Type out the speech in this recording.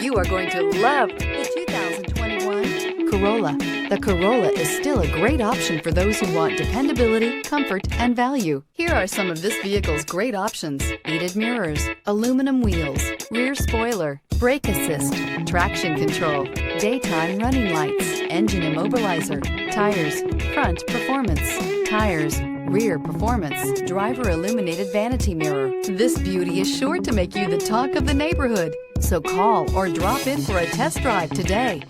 You are going to love the 2021 Corolla. The Corolla is still a great option for those who want dependability, comfort, and value. Here are some of this vehicle's great options: heated mirrors, aluminum wheels, rear spoiler, brake assist, traction control, daytime running lights, engine immobilizer, tires, front performance, tires, rear performance, driver illuminated vanity mirror. This beauty is sure to make you the talk of the neighborhood. So call or drop in for a test drive today.